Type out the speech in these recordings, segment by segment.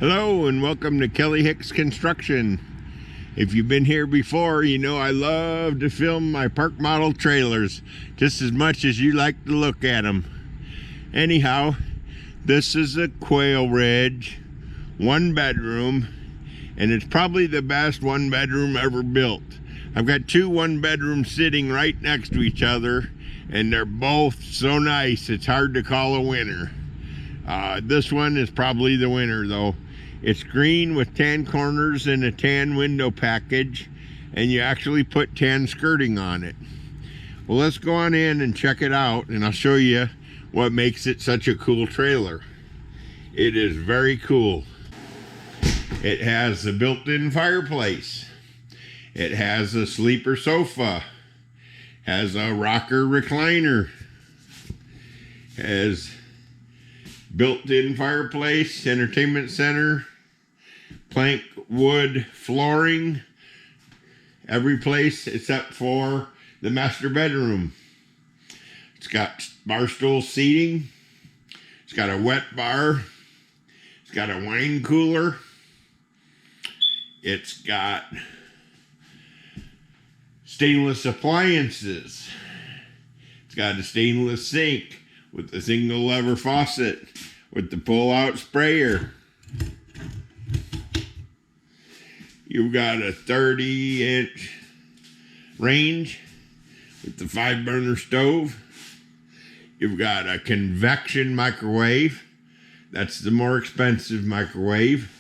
Hello and welcome to Kelly Hicks Construction. If you've been here before, you know I love to film my park model trailers just as much as you like to look at them. Anyhow, this is a Quailridge 1-bedroom, and it's probably the best 1-bedroom ever built. I've got two 1-bedrooms sitting right next to each other, and they're both so nice it's hard to call a winner. This one is probably the winner though. It's green with tan corners and a tan window package, and you actually put tan skirting on it. Well, let's go on in and check it out, and I'll show you what makes it such a cool trailer. It is very cool. It has a built-in fireplace. It has a sleeper sofa. Has a rocker recliner. Has built-in fireplace, entertainment center, plank wood flooring, every place except for the master bedroom. It's got bar stool seating. It's got a wet bar. It's got a wine cooler. It's got stainless appliances. It's got a stainless sink with a single lever faucet with the pull-out sprayer. You've got a 30-inch range with the 5-burner stove. You've got a convection microwave. That's the more expensive microwave.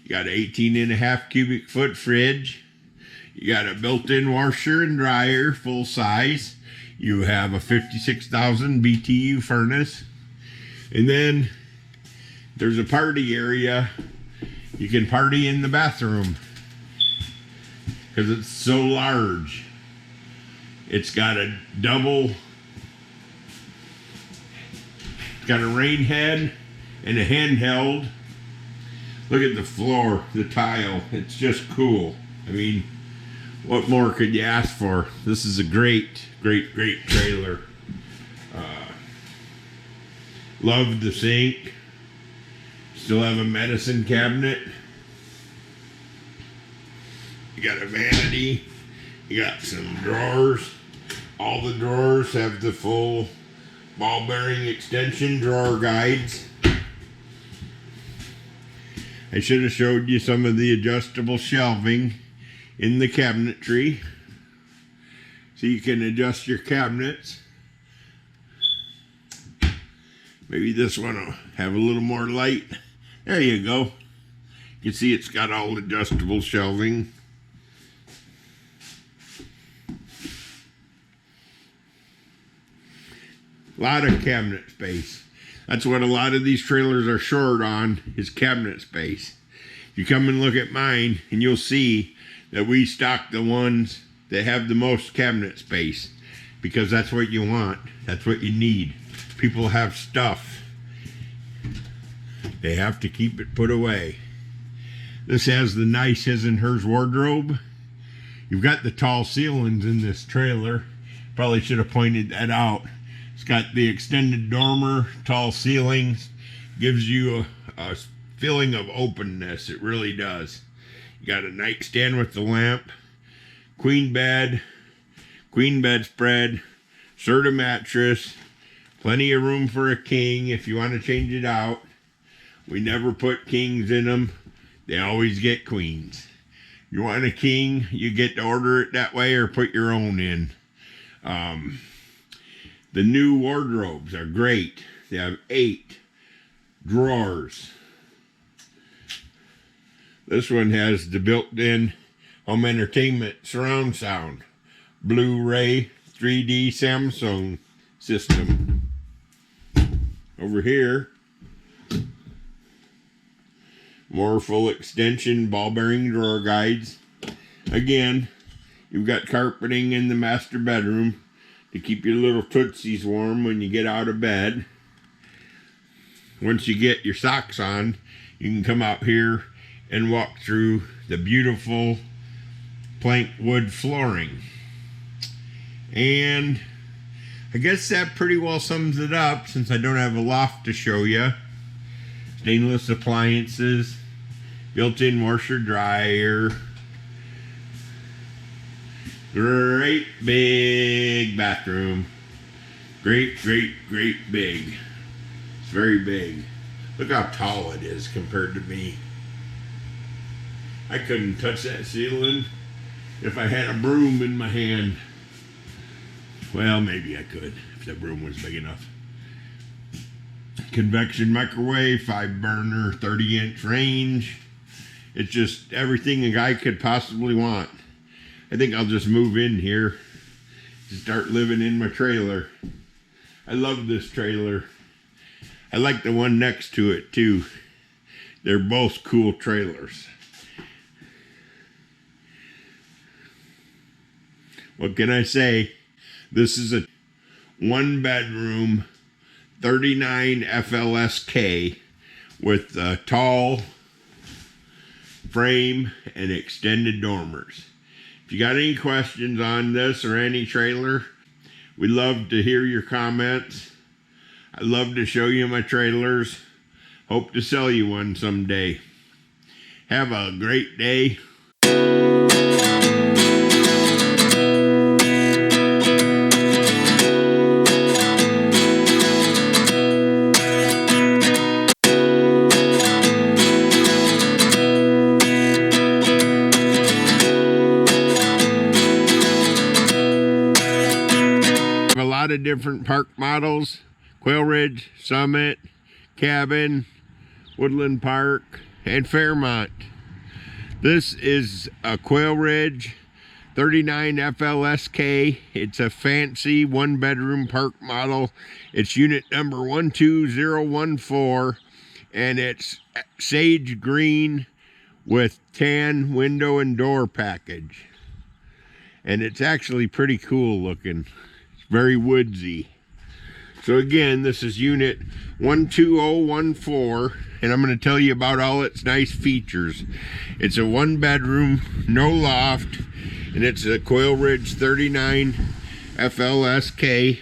You got an 18.5 cubic foot fridge. You got a built-in washer and dryer, full size. You have a 56,000 BTU furnace. And then there's a party area. You can party in the bathroom because it's so large. It's got a it's got a rain head and a handheld. Look at the floor, the tile. It's just cool. I mean, what more could you ask for? This is a great trailer. Love the sink. Still have a medicine cabinet. You got a vanity. You got some drawers. All the drawers have the full ball bearing extension drawer guides. I should have showed you some of the adjustable shelving in the cabinetry, so you can adjust your cabinets. Maybe this one will have a little more light. There you go. You can see it's got all adjustable shelving. A lot of cabinet space. That's what a lot of these trailers are short on, is cabinet space. You come and look at mine and you'll see that we stock the ones that have the most cabinet space, because that's what you want. That's what you need. People have stuff. They have to keep it put away. This has the nice his and hers wardrobe. You've got the tall ceilings in this trailer. Probably should have pointed that out. It's got the extended dormer, tall ceilings. Gives you a feeling of openness. It really does. You got a nightstand with the lamp, queen bed spread, Serta mattress, plenty of room for a king if you want to change it out. We never put kings in them. They always get queens. You want a king, you get to order it that way or put your own in. The new wardrobes are great. They have 8 drawers. This one has the built-in home entertainment surround sound, Blu-ray 3D Samsung system. Over here, more full extension ball bearing drawer guides. Again, you've got carpeting in the master bedroom to keep your little tootsies warm when you get out of bed. Once you get your socks on, you can come out here and walk through the beautiful plank wood flooring. And I guess that pretty well sums it up, since I don't have a loft to show you. Stainless appliances, Built-in washer dryer. Great big bathroom. Great big. It's very big. Look how tall it is compared to me. I couldn't touch that ceiling if I had a broom in my hand. Well, maybe I could if the broom was big enough. Convection microwave, 5-burner, 30-inch range. It's just everything a guy could possibly want. I think I'll just move in here to start living in my trailer. I love this trailer. I like the one next to it too. They're both cool trailers. What can I say? This is a 1-bedroom 39 FLSK with a tall frame and extended dormers. If you got any questions on this or any trailer, we'd love to hear your comments. I'd love to show you my trailers. Hope to sell you one someday. Have a great day. A lot of different park models: Quailridge, Summit, Cabin, Woodland Park, and Fairmont. This is a Quailridge 39 FLSK. It's a fancy 1-bedroom park model. It's unit number 12014, and it's sage green with tan window and door package. And it's actually pretty cool looking. Very woodsy. So again, this is unit 12014, and I'm going to tell you about all its nice features. It's a 1-bedroom, no loft, and it's a Quailridge 39 FLSK.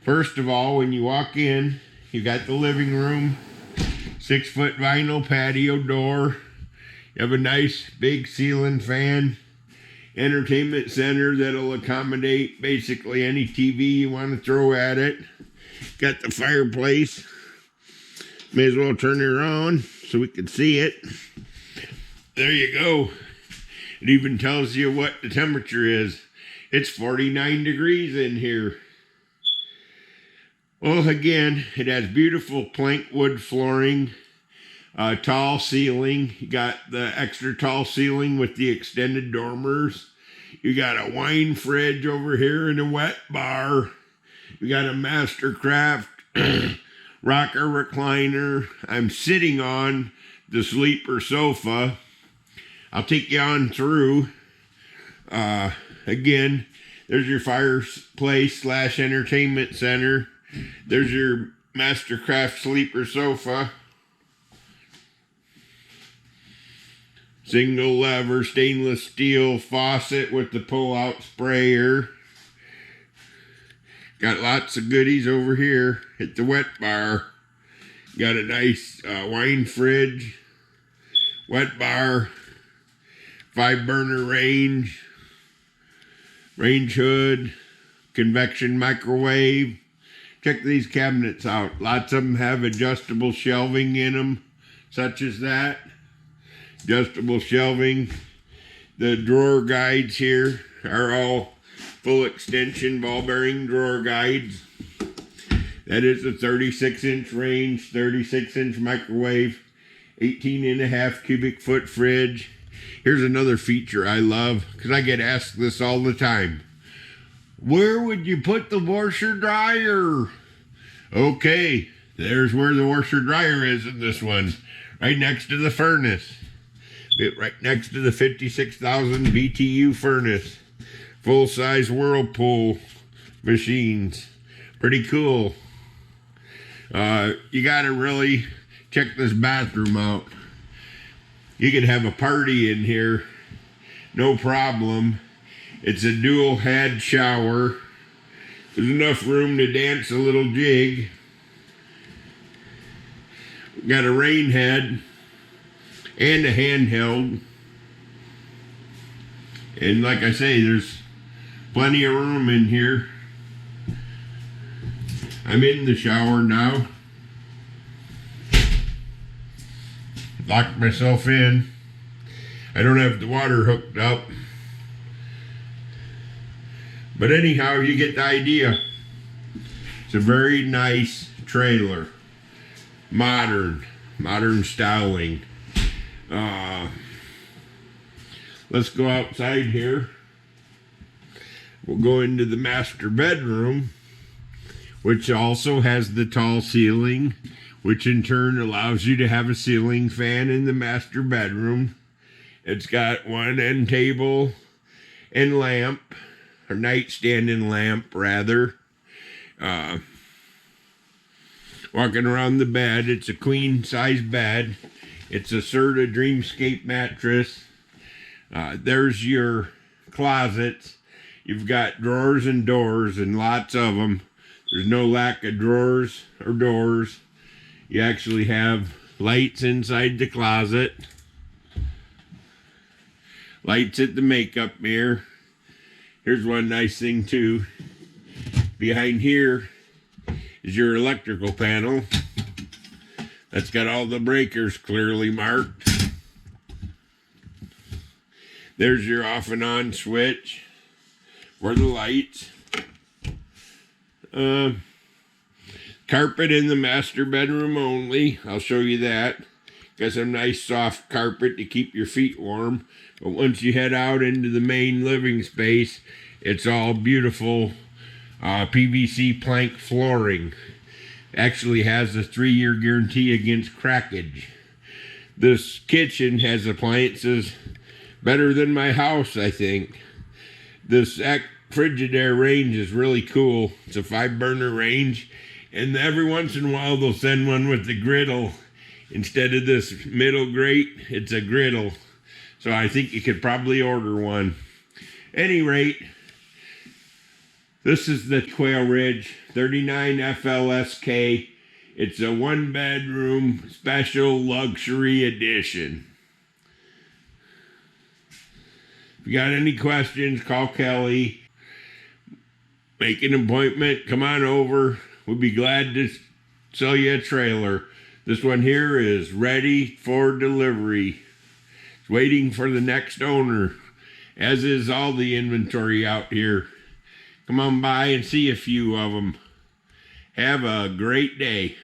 First of all, when you walk in, you got the living room, 6-foot vinyl patio door. You have a nice big ceiling fan. Entertainment center that'll accommodate basically any TV you want to throw at it. Got the fireplace. May as well turn it on so we can see it. There you go. It even tells you what the temperature is. It's 49 degrees in here. Well, again, it has beautiful plank wood flooring, tall ceiling. You got the extra tall ceiling with the extended dormers. You got a wine fridge over here and a wet bar. You got a Mastercraft rocker recliner. I'm sitting on the sleeper sofa. I'll take you on through. Again, there's your fireplace / entertainment center. There's your Mastercraft sleeper sofa. Single lever stainless steel faucet with the pull-out sprayer. Got lots of goodies over here at the wet bar. Got a nice wine fridge, wet bar, 5-burner range hood, convection microwave. Check these cabinets out. Lots of them have adjustable shelving in them, such as that. Adjustable shelving. The drawer guides here are all full extension ball bearing drawer guides. That is a 36-inch range, 36-inch microwave, 18.5 cubic foot fridge. Here's another feature I love, because I get asked this all the time. Where would you put the washer dryer? Okay, there's where the washer dryer is in this one. Right next to the furnace. Right next to the 56,000 BTU furnace. Full-size Whirlpool machines. Pretty cool. You gotta really check this bathroom out. You could have a party in here, no problem. It's a dual head shower. There's enough room to dance a little jig. Got a rain head. and a handheld. And like I say, there's plenty of room in here. I'm in the shower now. Locked myself in. I don't have the water hooked up. But anyhow, you get the idea. It's a very nice trailer. Modern styling. Let's go outside here. We'll go into the master bedroom, which also has the tall ceiling, which in turn allows you to have a ceiling fan in the master bedroom. It's got one end table and lamp, or nightstand and lamp rather. Walking around the bed, it's a queen size bed. It's a Serta Dreamscape mattress. There's your closets. You've got drawers and doors, and lots of them. There's no lack of drawers or doors. You actually have lights inside the closet. Lights at the makeup mirror. Here's one nice thing too. Behind here is your electrical panel. That's got all the breakers clearly marked. There's your off and on switch for the lights. Carpet in the master bedroom only. I'll show you that. Got some nice soft carpet to keep your feet warm. But once you head out into the main living space, it's all beautiful PVC plank flooring. Actually has a 3-year guarantee against crackage. This kitchen has appliances better than my house, I think. This Frigidaire range is really cool. It's a 5-burner range, and every once in a while they'll send one with the griddle. Instead of this middle grate, it's a griddle. So I think you could probably order one. Any rate, this is the Quailridge 39 FLSK. It's a 1-bedroom special luxury edition. If you got any questions, call Kelly. Make an appointment. Come on over. We'll be glad to sell you a trailer. This one here is ready for delivery. It's waiting for the next owner, as is all the inventory out here. Come on by and see a few of them. Have a great day.